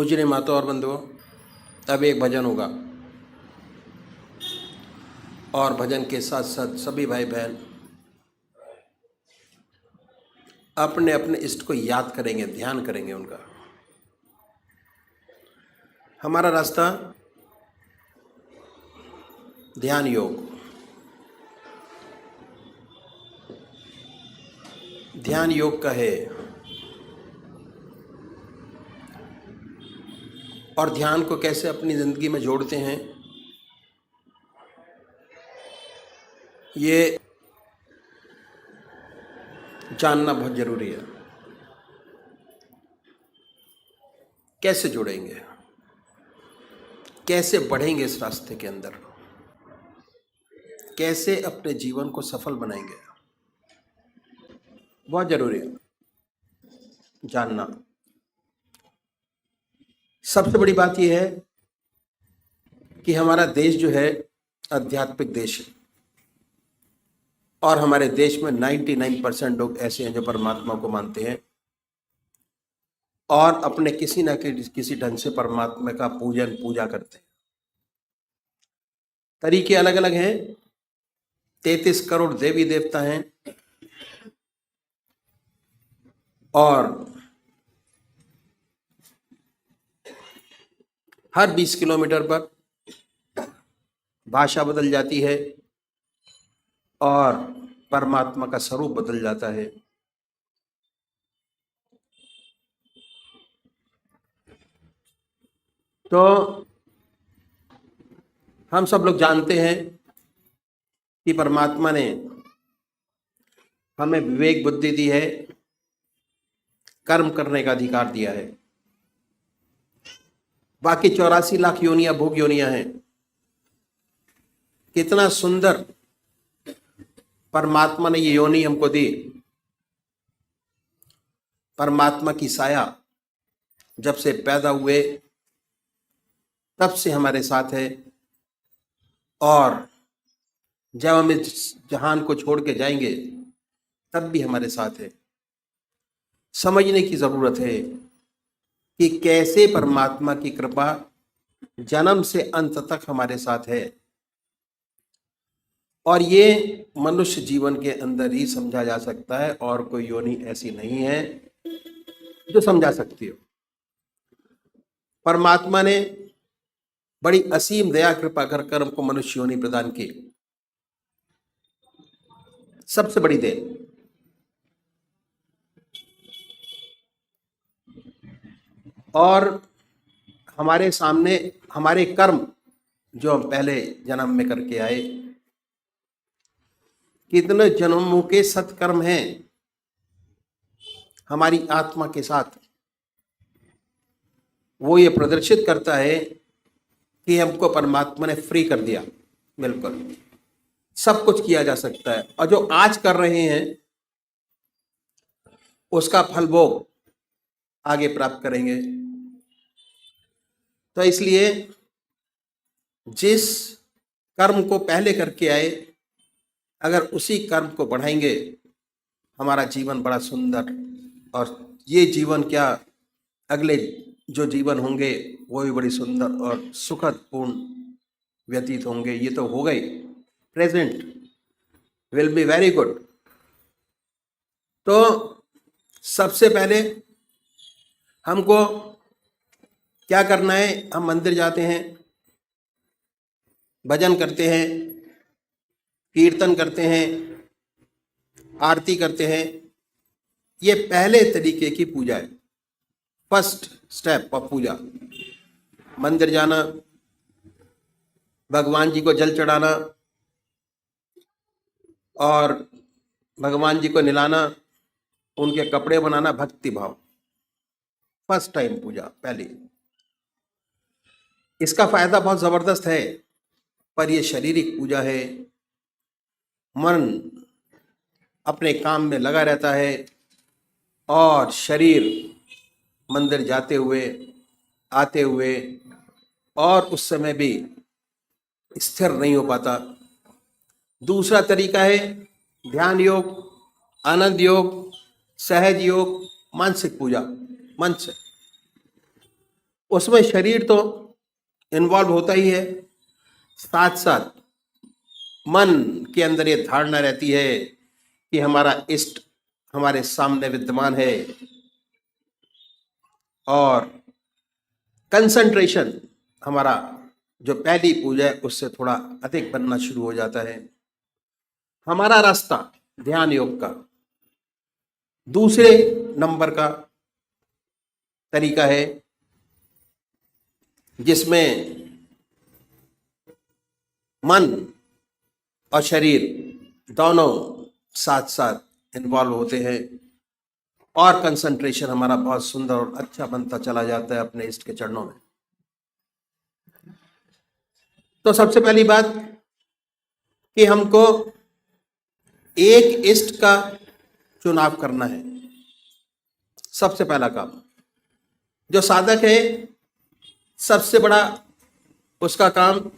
पूजनीय माता और बंधुओं, अब एक भजन होगा और भजन के साथ साथ सभी भाई बहन अपने अपने इष्ट को याद करेंगे, ध्यान करेंगे उनका। हमारा रास्ता ध्यान योग, ध्यान योग का है और ध्यान को कैसे अपनी जिंदगी में जोड़ते हैं ये जानना बहुत जरूरी है। कैसे जुड़ेंगे, कैसे बढ़ेंगे इस रास्ते के अंदर, कैसे अपने जीवन को सफल बनाएंगे, बहुत जरूरी है जानना। सबसे बड़ी बात यह है कि हमारा देश जो है आध्यात्मिक देश है और हमारे देश में 99% लोग ऐसे हैं जो परमात्मा को मानते हैं और अपने किसी न किसी ढंग से परमात्मा का पूजा करते हैं। तरीके अलग अलग हैं। 33 करोड़ देवी देवता हैं और हर 20 किलोमीटर पर भाषा बदल जाती है और परमात्मा का स्वरूप बदल जाता है। तो हम सब लोग जानते हैं कि परमात्मा ने हमें विवेक बुद्धि दी है, कर्म करने का अधिकार दिया है। बाकी 84 लाख योनियां भोग योनियां हैं। कितना सुंदर परमात्मा ने ये योनि हमको दी। परमात्मा की साया जब से पैदा हुए तब से हमारे साथ है और जब हम इस जहान को छोड़ के जाएंगे तब भी हमारे साथ है। समझने की जरूरत है कि कैसे परमात्मा की कृपा जन्म से अंत तक हमारे साथ है और ये मनुष्य जीवन के अंदर ही समझा जा सकता है और कोई योनि ऐसी नहीं है जो समझा सकती हो। परमात्मा ने बड़ी असीम दया कृपा कर हमको मनुष्य योनि प्रदान की। सबसे बड़ी देन। और हमारे सामने हमारे कर्म जो हम पहले जन्म में करके आए, कितने जन्मों के सत्कर्म हैं हमारी आत्मा के साथ, वो ये प्रदर्शित करता है कि हमको परमात्मा ने फ्री कर दिया। बिल्कुल सब कुछ किया जा सकता है और जो आज कर रहे हैं उसका फल भोग आगे प्राप्त करेंगे। तो इसलिए जिस कर्म को पहले करके आए, अगर उसी कर्म को बढ़ाएंगे हमारा जीवन बड़ा सुंदर, और ये जीवन क्या अगले जो जीवन होंगे वो भी बड़ी सुंदर और सुखद पूर्ण व्यतीत होंगे। ये तो हो गए, present will be very good. तो सबसे पहले हमको क्या करना है, हम मंदिर जाते हैं, भजन करते हैं, कीर्तन करते हैं, आरती करते हैं। ये पहले तरीके की पूजा है, फर्स्ट स्टेप ऑफ पूजा। मंदिर जाना, भगवान जी को जल चढ़ाना और भगवान जी को निलाना, उनके कपड़े बनाना, भक्ति भाव, फर्स्ट टाइम पूजा पहली। इसका फायदा बहुत जबरदस्त है, पर यह शारीरिक पूजा है। मन अपने काम में लगा रहता है और शरीर मंदिर जाते हुए आते हुए और उस समय भी स्थिर नहीं हो पाता। दूसरा तरीका है ध्यान योग, आनंद योग, सहज योग, मानसिक पूजा, मन से। उसमें शरीर तो इन्वॉल्व होता ही है, साथ साथ मन के अंदर ये धारणा रहती है कि हमारा इष्ट हमारे सामने विद्यमान है, और कंसंट्रेशन हमारा जो पहली पूजा है उससे थोड़ा अधिक बनना शुरू हो जाता है। हमारा रास्ता ध्यान योग का दूसरे नंबर का तरीका है, जिसमें मन और शरीर दोनों साथ साथ इन्वॉल्व होते हैं, और कंसंट्रेशन हमारा बहुत सुंदर और अच्छा बनता चला जाता है अपने इष्ट के चरणों में। तो सबसे पहली बात कि हमको एक इष्ट का चुनाव करना है। सबसे पहला काम जो साधक है, सबसे बड़ा उसका काम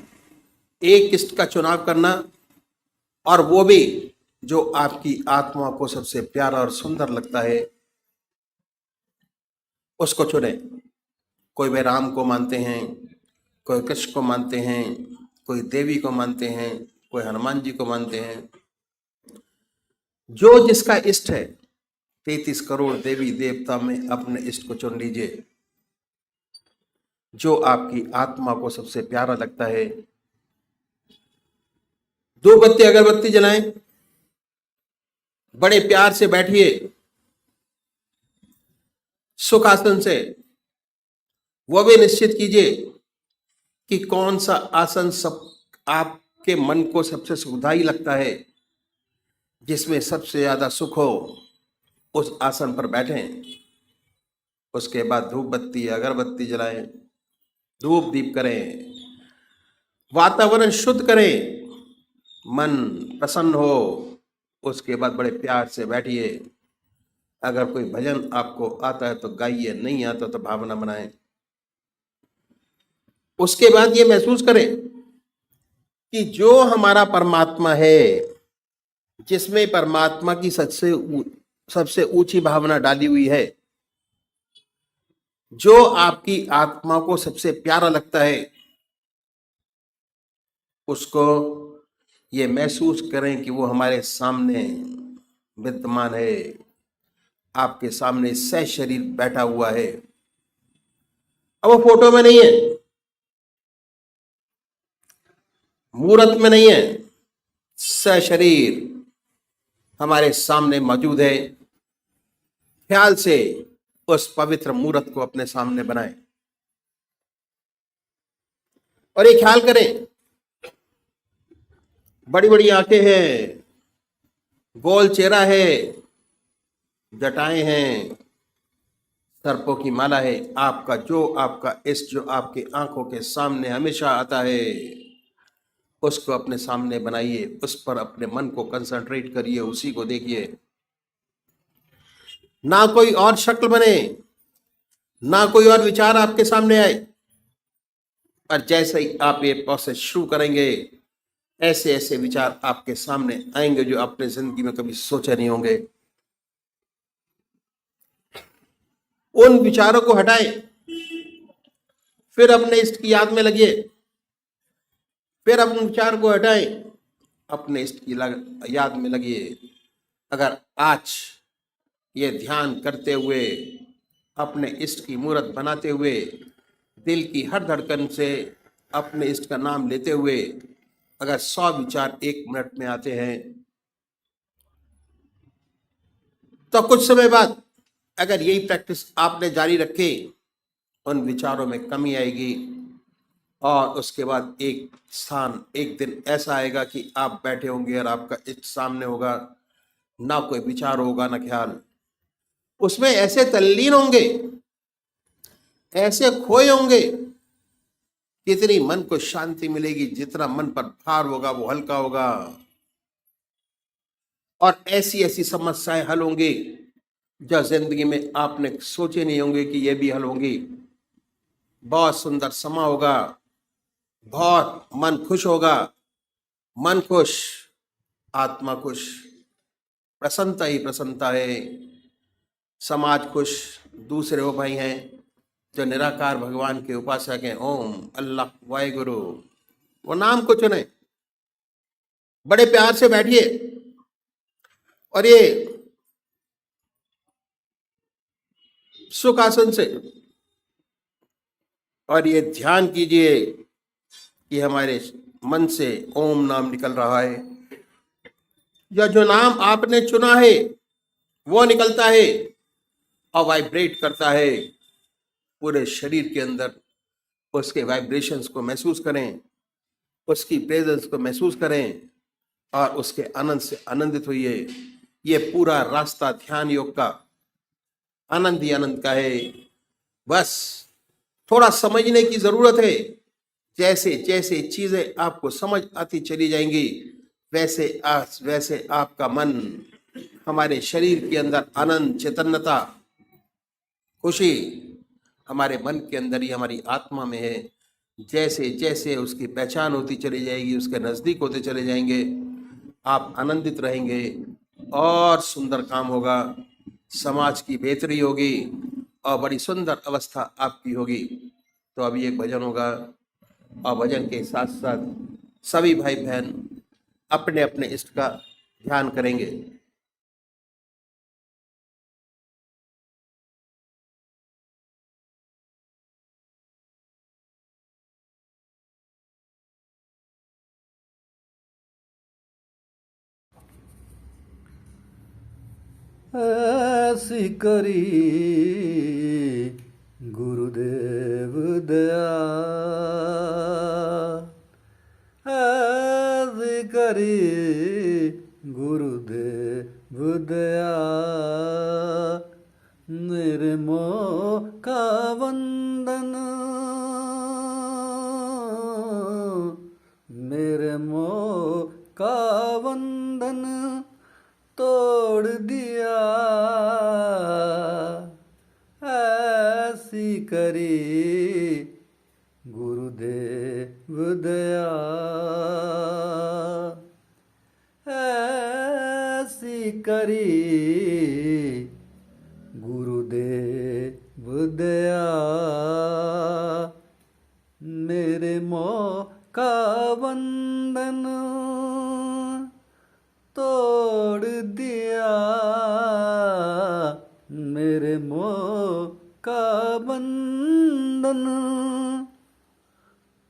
एक इष्ट का चुनाव करना, और वो भी जो आपकी आत्मा को सबसे प्यारा और सुंदर लगता है उसको चुने। कोई वे राम को मानते हैं, कोई कृष्ण को मानते हैं, कोई देवी को मानते हैं, कोई हनुमान जी को मानते हैं। जो जिसका इष्ट है, 33 करोड़ देवी देवता में अपने इष्ट को चुन लीजिए, जो आपकी आत्मा को सबसे प्यारा लगता है। दो बत्ती अगरबत्ती जलाएं, बड़े प्यार से बैठिए सुखासन से। वो भी निश्चित कीजिए कि कौन सा आसन सब आपके मन को सबसे सुखदायी लगता है, जिसमें सबसे ज्यादा सुख हो, उस आसन पर बैठें। उसके बाद धूप बत्ती अगरबत्ती जलाएं, धूप दीप करें, वातावरण शुद्ध करें, मन प्रसन्न हो। उसके बाद बड़े प्यार से बैठिए। अगर कोई भजन आपको आता है तो गाइए, नहीं आता तो भावना बनाएं। उसके बाद ये महसूस करें कि जो हमारा परमात्मा है, जिसमें परमात्मा की सबसे ऊंची भावना डाली हुई है, जो आपकी आत्मा को सबसे प्यारा लगता है, उसको ये महसूस करें कि वो हमारे सामने विद्यमान है, आपके सामने सशरीर बैठा हुआ है। अब वो फोटो में नहीं है, मूर्त में नहीं है, सशरीर हमारे सामने मौजूद है। ख्याल से उस पवित्र मूर्त को अपने सामने बनाएं, और ये ख्याल करें, बड़ी बड़ी आंखें हैं, गोल चेहरा है, जटाएं हैं, सर्पों की माला है। आपका इष्ट जो आपकी आंखों के सामने हमेशा आता है, उसको अपने सामने बनाइए, उस पर अपने मन को कंसंट्रेट करिए, उसी को देखिए। ना कोई और शक्ल बने, ना कोई और विचार आपके सामने आए। पर जैसे ही आप ये प्रोसेस शुरू करेंगे, ऐसे ऐसे विचार आपके सामने आएंगे जो आपने जिंदगी में कभी सोचे नहीं होंगे। उन विचारों को हटाएं, फिर अपने इष्ट की याद में लगिए। फिर अपने विचार को हटाएं, अपने इष्ट की याद में लगिए। अगर आज ये ध्यान करते हुए, अपने इष्ट की मूर्त बनाते हुए, दिल की हर धड़कन से अपने इष्ट का नाम लेते हुए अगर 100 विचार 1 मिनट में आते हैं, तो कुछ समय बाद अगर यही प्रैक्टिस आपने जारी रखी, उन विचारों में कमी आएगी, और उसके बाद एक दिन ऐसा आएगा कि आप बैठे होंगे और आपका इष्ट सामने होगा, ना कोई विचार होगा ना ख्याल। उसमें ऐसे तल्लीन होंगे, ऐसे खोए होंगे, कितनी मन को शांति मिलेगी, जितना मन पर भार होगा वो हल्का होगा, और ऐसी ऐसी समस्याएं हल होंगी जो जिंदगी में आपने सोचे नहीं होंगे कि ये भी हल होंगी। बहुत सुंदर समा होगा, बहुत मन खुश होगा। मन खुश, आत्मा खुश, प्रसन्नता ही प्रसन्नता है। समाज खुश, दूसरे वो भाई हैं, जो निराकार भगवान के उपासक हैं, ओम अल्लाह वाहेगुरु, वो नाम को चुने, बड़े प्यार से बैठिए और ये सुख आसन से और ये ध्यान कीजिए कि हमारे मन से ओम नाम निकल रहा है, या जो नाम आपने चुना है वो निकलता है और वाइब्रेट करता है पूरे शरीर के अंदर। उसके वाइब्रेशंस को महसूस करें, उसकी प्रेजेंस को महसूस करें और उसके आनंद से आनंदित होइए। ये पूरा रास्ता ध्यान योग का आनंद ही आनंद का है। बस थोड़ा समझने की जरूरत है। जैसे जैसे चीजें आपको समझ आती चली जाएंगी, वैसे आपका मन, हमारे शरीर के अंदर आनंद, चैतन्यता, खुशी हमारे मन के अंदर ही, हमारी आत्मा में है। जैसे जैसे उसकी पहचान होती चली जाएगी, उसके नजदीक होते चले जाएंगे, आप आनंदित रहेंगे और सुंदर काम होगा, समाज की बेहतरी होगी और बड़ी सुंदर अवस्था आपकी होगी। तो अभी एक भजन होगा और भजन के साथ साथ सभी भाई बहन अपने अपने इष्ट का ध्यान करेंगे। ऐसी करी गुरुदेव दया, ऐसी करी गुरुदेव दया, मेरे मोह का वंदन, मेरे मोह का वंदन तोड़ दिया, ऐसी करी गुरुदेव दया, ऐसी करी गुरुदेव दया, मेरे मोह का बंधन तोड़ दिया, मेरे मोह का बंधन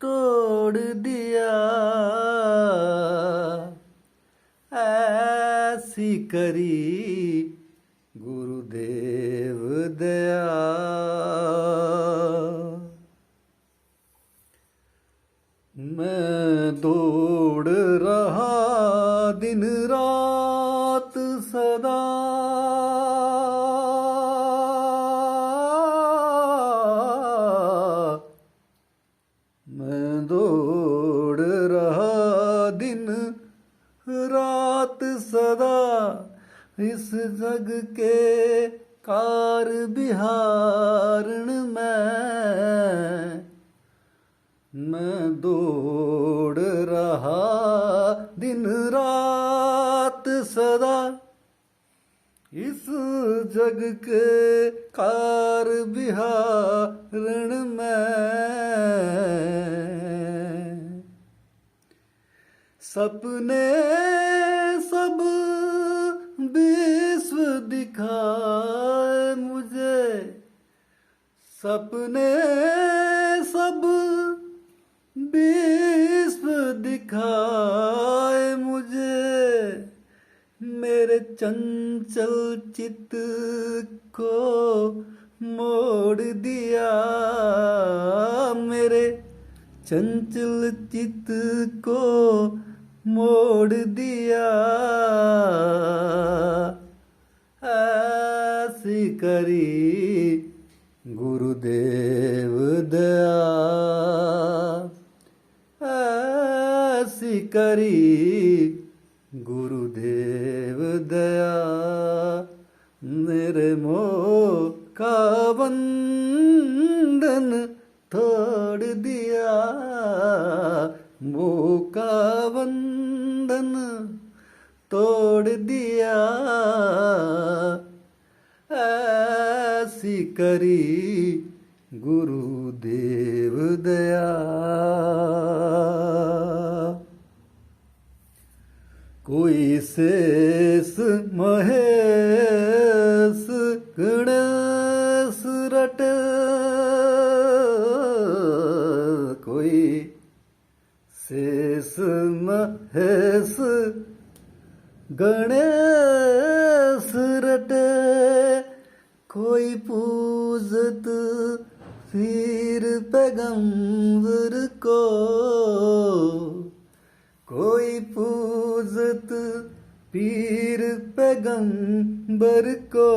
तोड़ दिया, ऐसी करी गुरुदेव दया। मैं दौड़ रहा दिन रात सदा, मैं दौड़ रहा दिन रात सदा, इस जग के कार बिहारण मैं दौड़ रहा दिन रात सदा, इस जग के कार बिहारण सपने सब विश्व दिखाए मुझे, सपने सब विश्व दिखाए मुझे, मेरे चंचल चित्त को मोड़ दिया, मेरे चंचल चित्त को मोड़ दिया, ऐसी करी गुरुदेव दया, ऐसी करी गुरुदेव दया, मेरे मोह का बंधन तोड़ दिया, मोह का बंधन तोड़ दिया, ऐसी करी गुरुदेव दया। कोई शेष महेश गणेश रट, कोई शेष महेश गणेश रटे, कोई पूजत पीर पैगंबर को, कोई पूजत पीर पैगंबर को।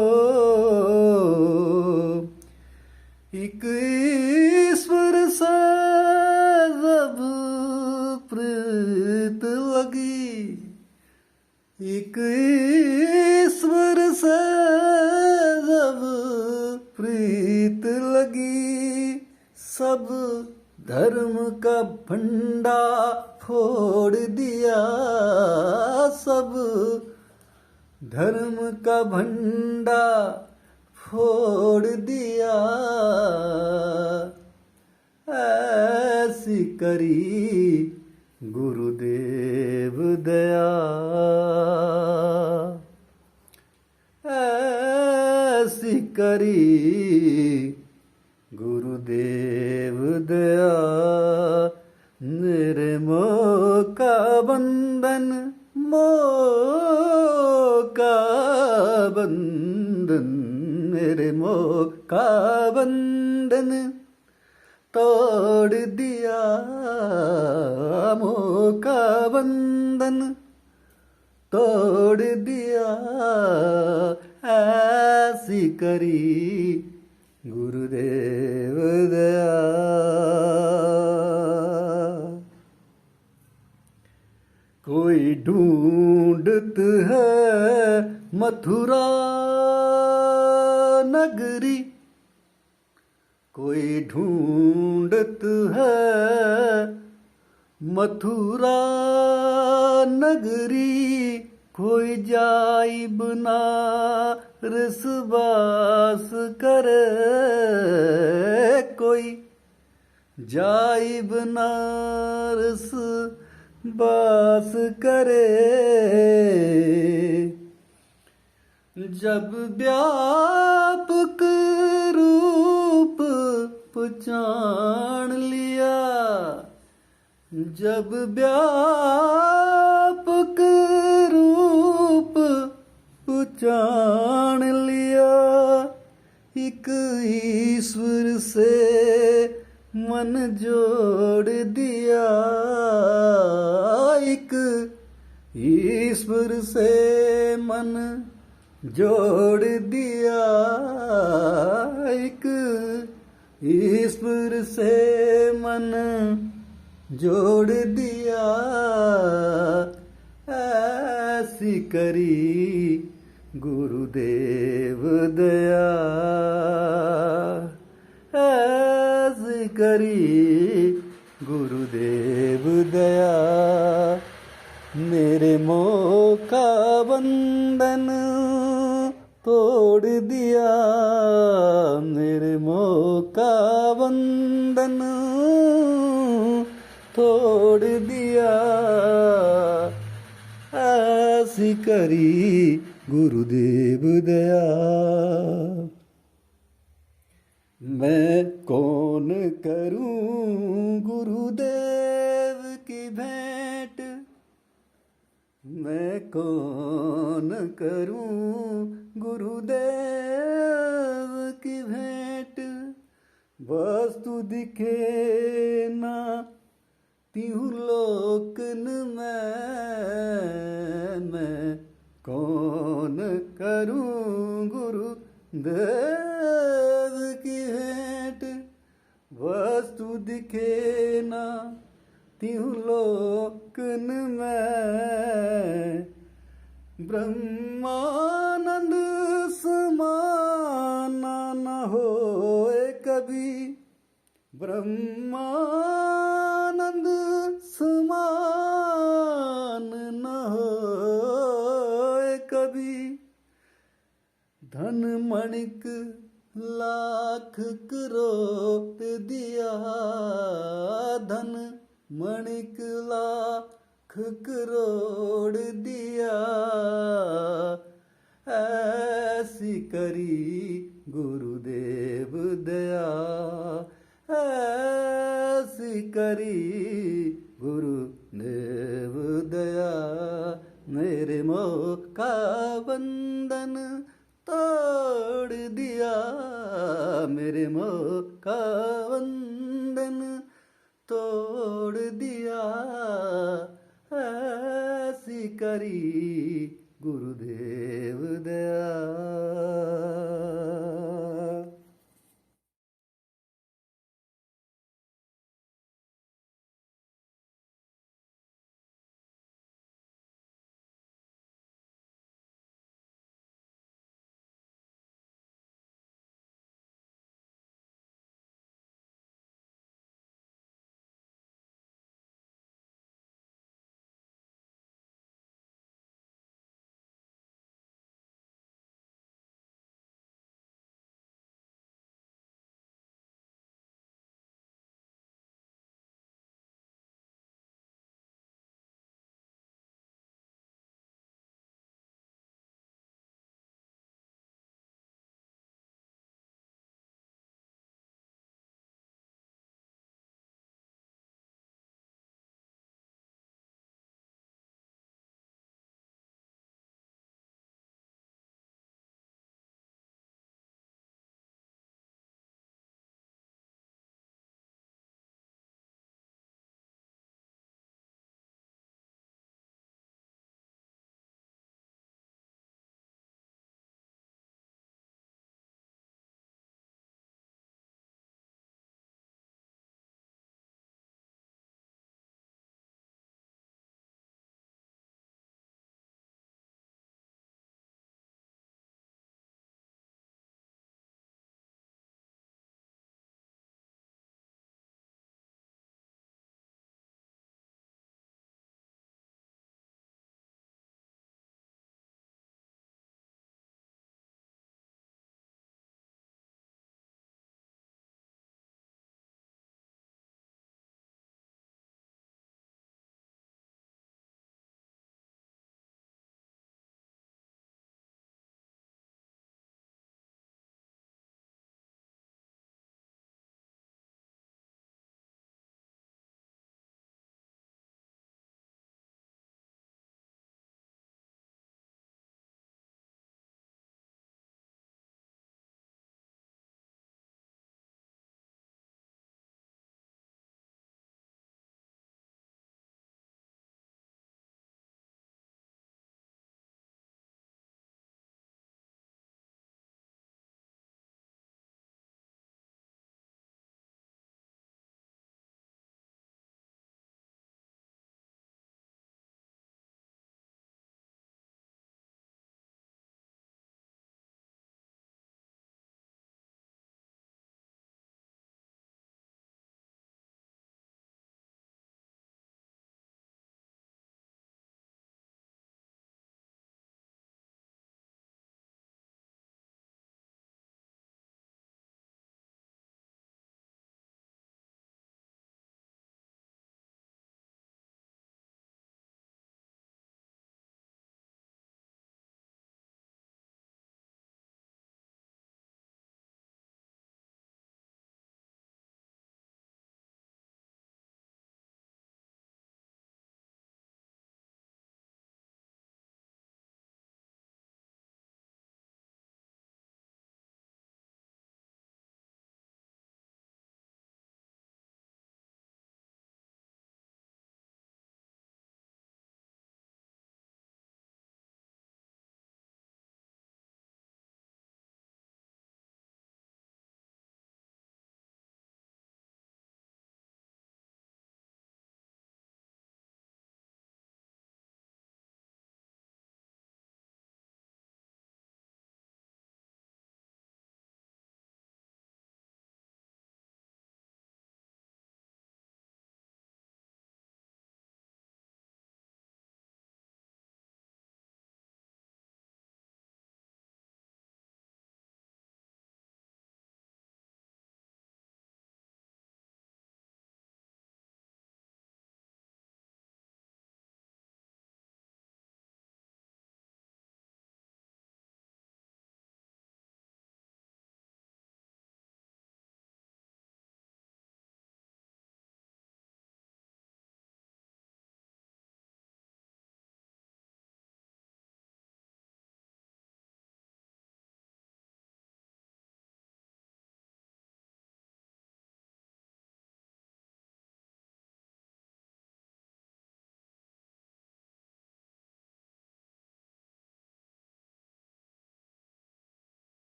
एक ईश्वर से जब प्रीत लगी, एक ईश्वर से जब प्रीत लगी, सब धर्म का फंडा फोड़ दिया, सब धर्म का भंडा फोड़ दिया। ऐसी करी गुरुदेव दया, ऐसी करी गुरुदेव दया। मेरे मोह का बंधन, मोह का बंधन, मेरे मोह का बंधन तोड़ दिया, मोह का बंधन तोड़ दिया। ऐसी करी गुरुदेव दया। कोई ढूंढत है मथुरा नगरी, कोई ढूंढत है मथुरा नगरी, कोई जाई बनारस वास करे, कोई जाई बनारस वास करे। जब व्यापक रूप पहचान लिया, जब व्यापक रूप पहचान लिया, एक ईश्वर से मन जोड़ दिया, एक ईश्वर से मन जोड़ दिया, एक ईश्वर से मन जोड़ दिया। ऐसी करी गुरुदेव दया, ऐसी करी गुरुदेव दया। मेरे मोह का बंधन तोड़ दिया, मेरे मोह का बंधन तोड़ दिया। ऐसी करी गुरुदेव दया। मैं कौन करूं गुरुदेव की भेंट, मैं कौन करूं गुरुदेव की भेंट। वस्तु दिखे ना तिहु लोकन मैं कौन करूं गुरुदेव की भेंट। वस्तु दिखे ना तिहु लोकन में, ब्रह्मानंद समाना न होए कभी, ब्रह्मानंद समान न होए कभी। धन मणिक लाख करोड़ दिया धन मणिक लाख करोड़ दिया ऐसी करी गुरुदेव दया ऐसी करी गुरुदेव दया मेरे मोह का बंधन तोड़ दिया मेरे मोह का बंधन तोड़ दिया ऐसी करी गुरुदेव दया।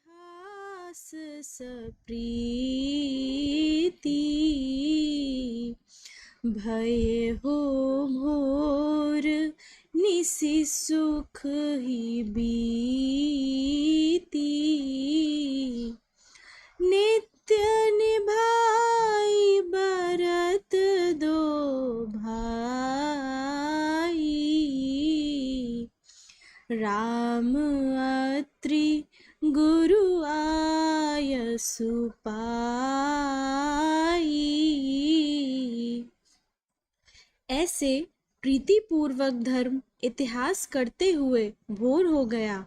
हास सप्रीति भय हो मोर निसि सुख ही बीती नित्य निभाई बरत दो भाई राम अत्रि गुरु आयसु पाई। ऐसे प्रीतिपूर्वक धर्म इतिहास करते हुए भोर हो गया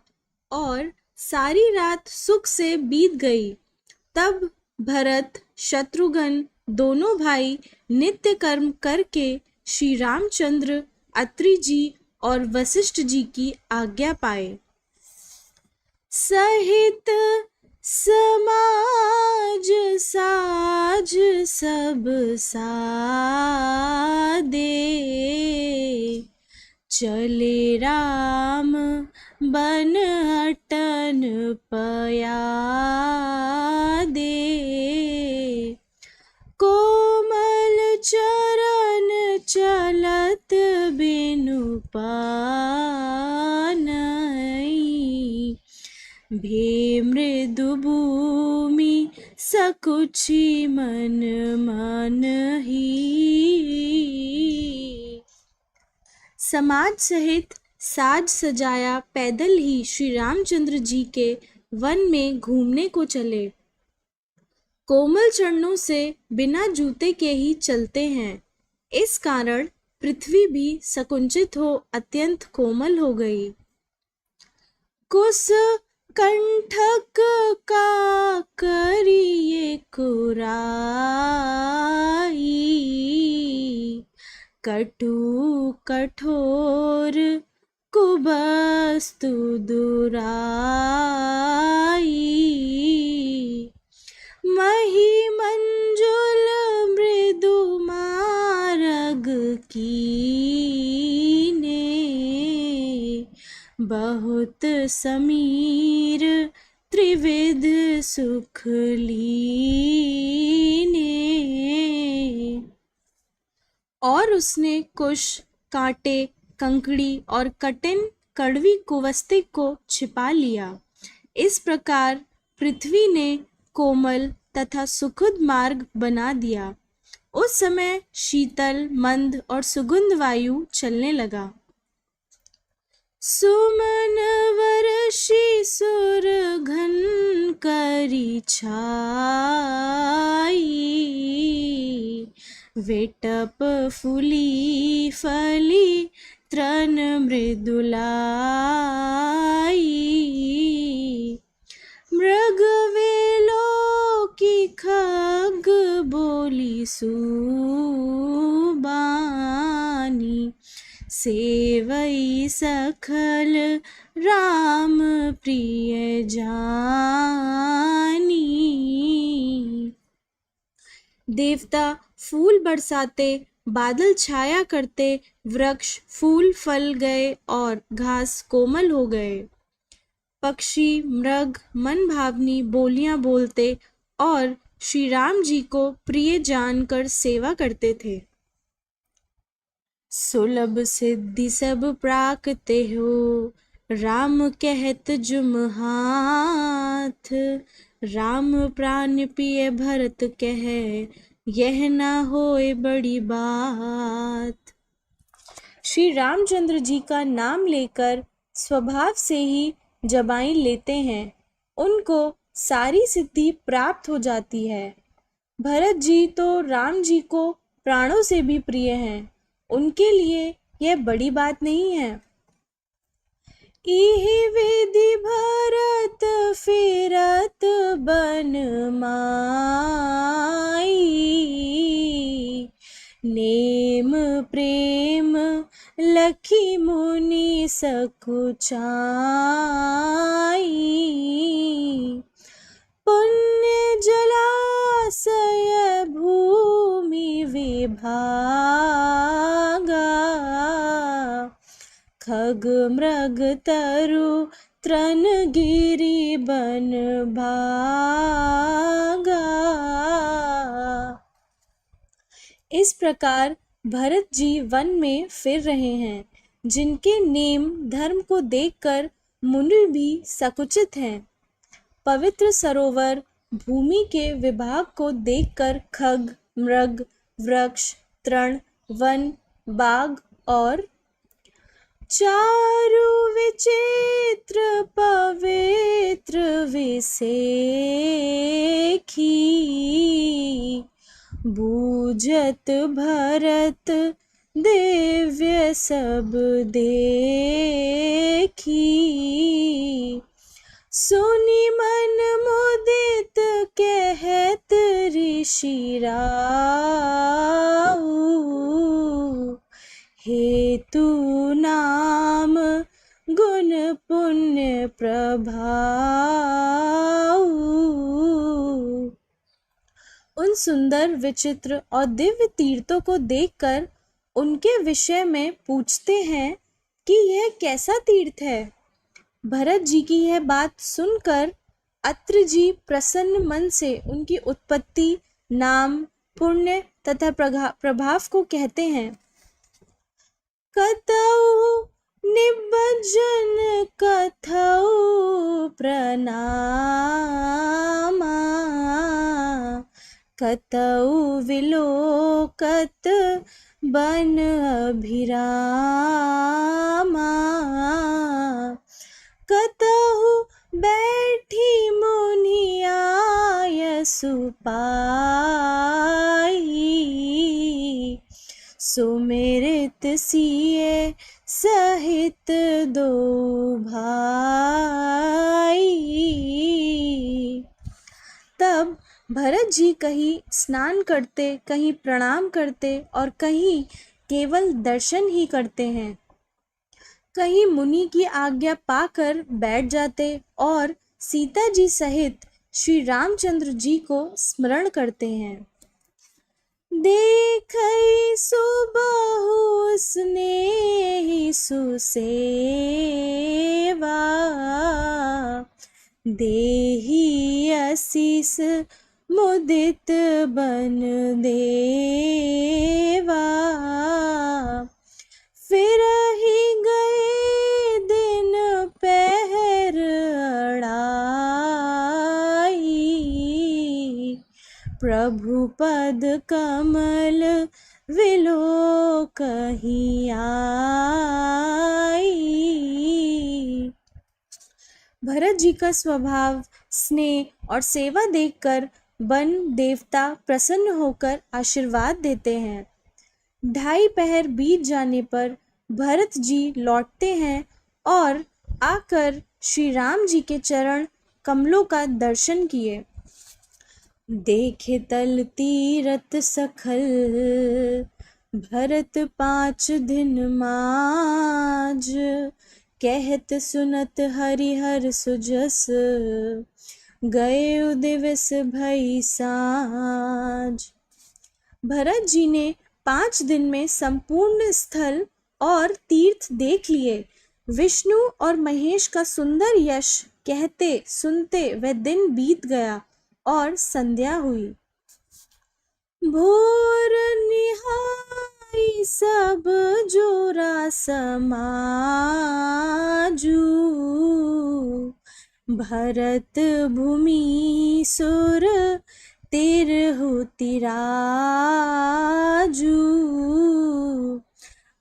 और सारी रात सुख से बीत गई। तब भरत शत्रुघ्न दोनों भाई नित्य कर्म करके श्री रामचंद्र अत्रि जी और वशिष्ठ जी की आज्ञा पाए। सहित समाज साज सब सादे चले राम बन अटन पयादे कोमल चरण चलत बिनु पानई भे मृदु भूमि सकुचि मन मानहि। समाज सहित साज सजाया पैदल ही श्री रामचंद्र जी के वन में घूमने को चले। कोमल चरणों से बिना जूते के ही चलते हैं, इस कारण पृथ्वी भी संकुचित हो अत्यंत कोमल हो गई। कुस कंठक का करिए कुराई कटु कठोर कुबस्तु दुराई मही मंजुल मृदु मारग कीने बहुत समीर त्रिविध सुख लीने। और उसने कुश कांटे कंकड़ी और कठिन कड़वी कुवस्तिक को छिपा लिया। इस प्रकार पृथ्वी ने कोमल तथा सुखद मार्ग बना दिया। उस समय शीतल मंद और सुगंध वायु चलने लगा। सुमन वर्षि सुर घन करी छाई वेटप फूली फली तृण मृदुलाई मृग वेलो की खग बोली सुबानी सेवई सखल राम प्रिय जानी। देवता फूल बरसाते, बादल छाया करते, वृक्ष फूल फल गए और घास कोमल हो गए। पक्षी मृग मन भावनी बोलियां बोलते और श्री राम जी को प्रिय जानकर सेवा करते थे। सुलभ सिद्धि सब प्राकते हो राम कहत जुम हाथ राम प्राण पिय भरत कहे यह न होए बड़ी बात। श्री रामचंद्र जी का नाम लेकर स्वभाव से ही जबाइन लेते हैं, उनको सारी सिद्धि प्राप्त हो जाती है। भरत जी तो राम जी को प्राणों से भी प्रिय हैं, उनके लिए यह बड़ी बात नहीं है। इहि विधि भरत फिरत बन माई नेम प्रेम लखी मुनि सकुचाई पुण्य जलाशय भूमि विभागा खग मृग तरु तृण गिरि बन भागा। इस प्रकार भरत जी वन में फिर रहे हैं, जिनके नेम धर्म को देखकर मुनि भी सकुचित हैं। पवित्र सरोवर भूमि के विभाग को देखकर खग, मृग, वृक्ष, तृण, वन, बाघ और चारु विचित्र पवित्र विसेखी, बूझत भरत दिव्य सब देखी। सुनि मन मुदित कहत ऋषि राऊ, हेतु नाम गुण पुण्य प्रभाऊ। उन सुंदर, विचित्र और दिव्य तीर्थों को देखकर उनके विषय में पूछते हैं कि यह कैसा तीर्थ है। भरत जी की यह बात सुनकर अत्रि जी प्रसन्न मन से उनकी उत्पत्ति, नाम, पुण्य तथा प्रभाव को कहते हैं। कतौ निबज्जन कथौ प्रणामा, कतौ विलोकत बन अभिरामा, कतहु बैठी मुनि आय सुपाई, सुमिरित सिए सहित दो भाई। तब भरत जी कहीं स्नान करते, कहीं प्रणाम करते और कहीं केवल दर्शन ही करते हैं। कहीं मुनि की आज्ञा पाकर बैठ जाते और सीता जी सहित श्री रामचंद्र जी को स्मरण करते हैं। देखै सुबहु स्नेहि सुसेवा, देहि आशीष मुदित बन देवा। फिरहि गए दिन पहर अड़ाई, प्रभु पद कमल विलोकहि आई। भरत जी का स्वभाव, स्नेह और सेवा देखकर वन देवता प्रसन्न होकर आशीर्वाद देते हैं। 2.5 पहर बीत जाने पर भरत जी लौटते हैं और आकर श्री राम जी के चरण कमलों का दर्शन किए। देखे तल तीरथ सखल, भरत 5 दिन माज, कहत सुनत हरिहर सुजस, गए दिवस भई साँझ। भरत जी ने 5 दिन में संपूर्ण स्थल और तीर्थ देख लिए। विष्णु और महेश का सुंदर यश कहते सुनते वह दिन बीत गया और संध्या हुई। भोर निहाई सब जोरा समाजू, भरत भूमि सुर तिरहु तिराजू,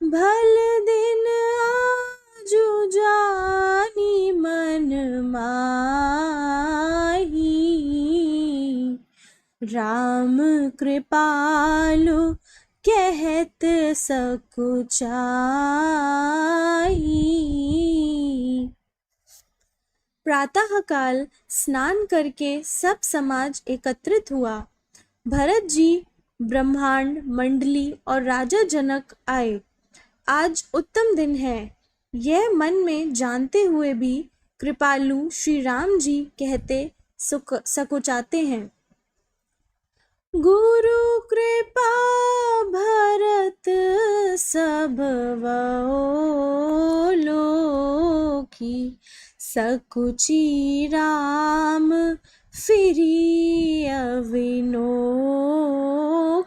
भल दिन आजू जानी मन माही, राम कृपालु कहत सकुचाई। प्रातःकाल स्नान करके सब समाज एकत्रित हुआ। भरत जी, ब्रह्मांड मंडली और राजा जनक आए। आज उत्तम दिन है, यह मन में जानते हुए भी कृपालु श्री राम जी कहते सकुचाते हैं। गुरु कृपा भरत सब लोकी, सकुचि राम फिरी अविनो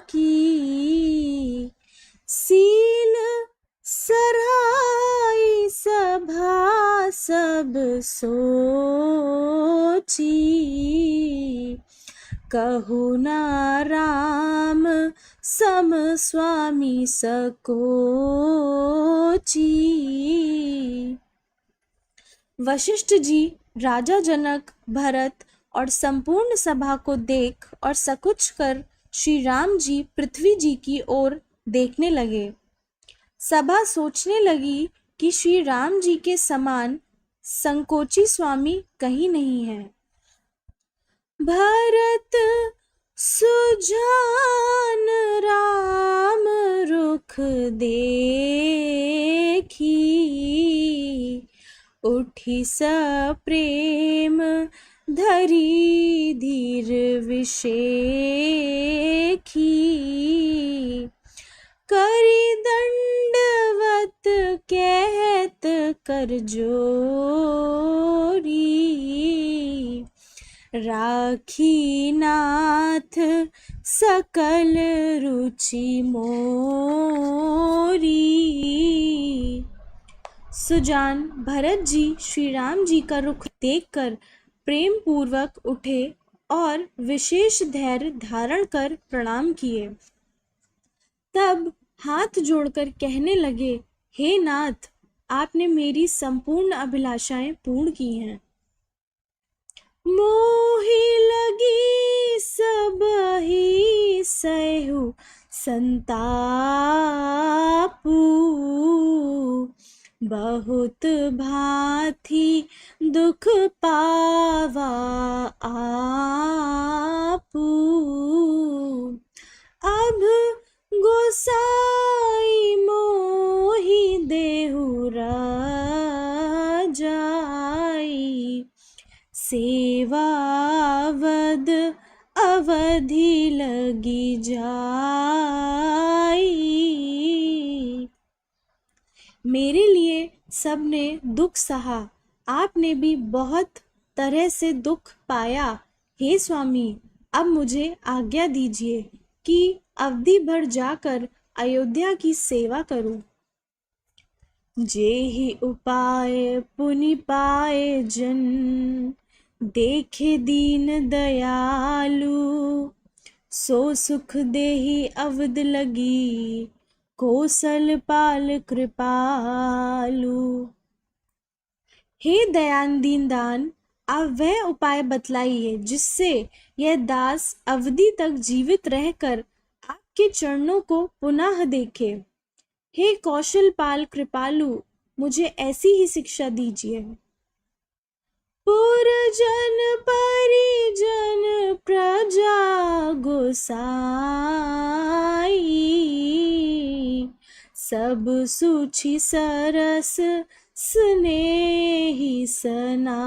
की, सील सराई सभा सब सोची, कहु न राम सम स्वामी सकोची। वशिष्ठ जी राजा जनक, भरत और संपूर्ण सभा को देख और सकुच कर श्री राम जी पृथ्वी जी की ओर देखने लगे। सभा सोचने लगी कि श्री राम जी के समान संकोची स्वामी कहीं नहीं है। भरत सुजान राम रुख देखी, उठी सप्रेम धरी धीर विषेखी, करी दंडवत कहत कर जोरी, राखी नाथ सकल रुचि मोरी। सुजान भरत जी श्री राम जी का रुख देखकर प्रेम पूर्वक उठे और विशेष धैर्य धारण कर प्रणाम किए। तब हाथ जोड़कर कहने लगे, हे नाथ, आपने मेरी संपूर्ण अभिलाषाएं पूर्ण की हैं। मोहि लगी सब ही सहु संतापू, बहुत भांति दुख पावा आपू, अब गोसाई मोहि देहु राजाई, सेवावद अवधि लगी जाई। मेरे लिए सबने दुख सहा, आपने भी बहुत तरह से दुख पाया। हे स्वामी, अब मुझे आज्ञा दीजिए कि अवधि भर जाकर अयोध्या की सेवा करूं। जेहि उपाय पुनि पाए जन, देखे दीन दयालु, सो सुख देहि अवध लगी, कौशल पाल कृपालु। हे दयान दीनदान, आप वह उपाय बतलाइए जिससे यह दास अवधि तक जीवित रहकर आपके चरणों को पुनः देखे। हे कौशल पाल कृपालु, मुझे ऐसी ही शिक्षा दीजिए। पुरजन परिजन प्रजा गोसाई, सब सुचि सरस स्नेही सनाई,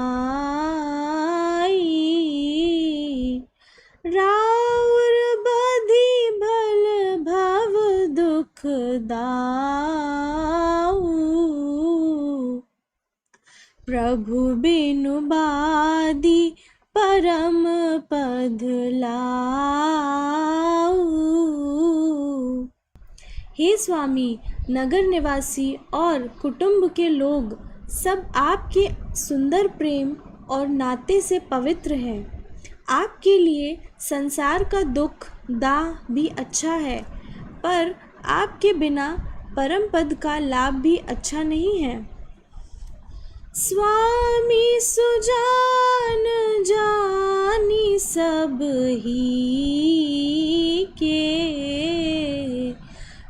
राउर बधि भल भव दुख दाऊ, प्रभु बिनु बादी परम पद लाऊ। हे स्वामी, नगर निवासी और कुटुंब के लोग सब आपके सुंदर प्रेम और नाते से पवित्र हैं। आपके लिए संसार का दुख दाह भी अच्छा है, पर आपके बिना परम पद का लाभ भी अच्छा नहीं है। स्वामी सुजान जानी सब ही के,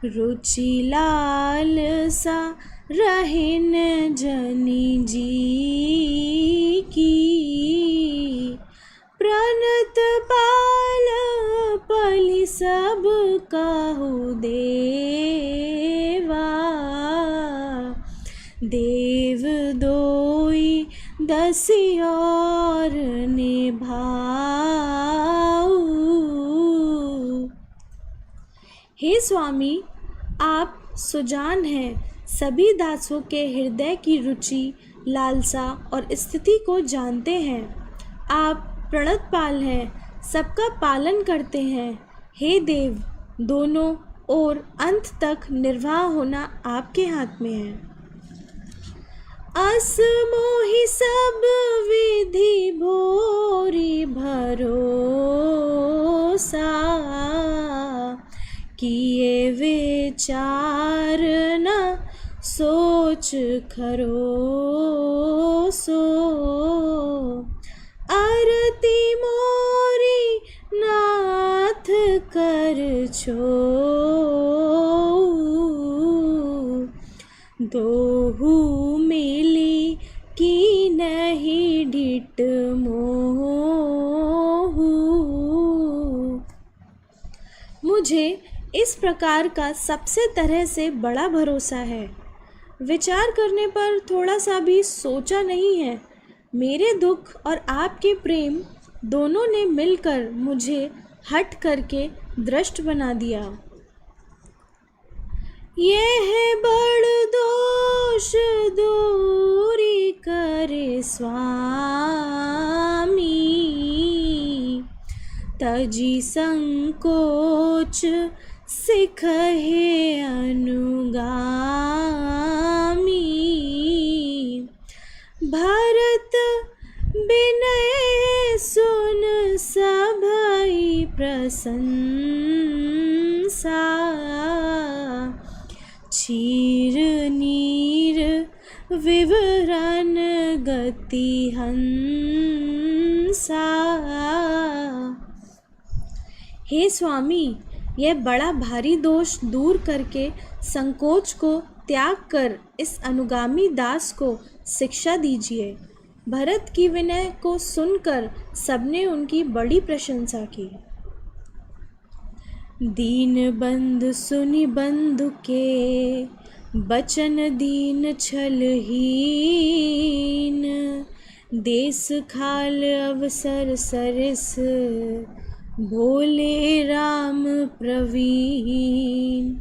रुचि लालसा रहेन जनी जी की, प्रणत पाल पलि सब कहु देवा, देव दोई दसी और निभाऊ। हे स्वामी, आप सुजान हैं, सभी दासों के हृदय की रुचि लालसा और स्थिति को जानते हैं। आप प्रणतपाल हैं, सबका पालन करते हैं। हे देव, दोनों और अंत तक निर्वाह होना आपके हाथ में है। अस मोहि सब विधि भोरी भरोसा, किए विचार न सोच खरोसो। आरती मोरी नाथ कर छो, दोहु मिली की नहीं डिट मोहू। मुझे इस प्रकार का सबसे तरह से बड़ा भरोसा है। विचार करने पर थोड़ा सा भी सोचा नहीं है। मेरे दुख और आपके प्रेम दोनों ने मिलकर मुझे हट करके दृष्ट बना दिया। यह बड़ दोष दूरी करे स्वामी, तजी संकोच सिखहे अनुगामी। भरत विनय सुन सभई प्रशंसा, क्षीर नीर विवरण गति हंसा। हे स्वामी, यह बड़ा भारी दोष दूर करके संकोच को त्याग कर इस अनुगामी दास को शिक्षा दीजिए। भरत की विनय को सुनकर सबने उनकी बड़ी प्रशंसा की। दीन बंधु सुनि बंधु के बचन दीन छलहीन, देश खाल अवसर सरिस भोले राम प्रवीण।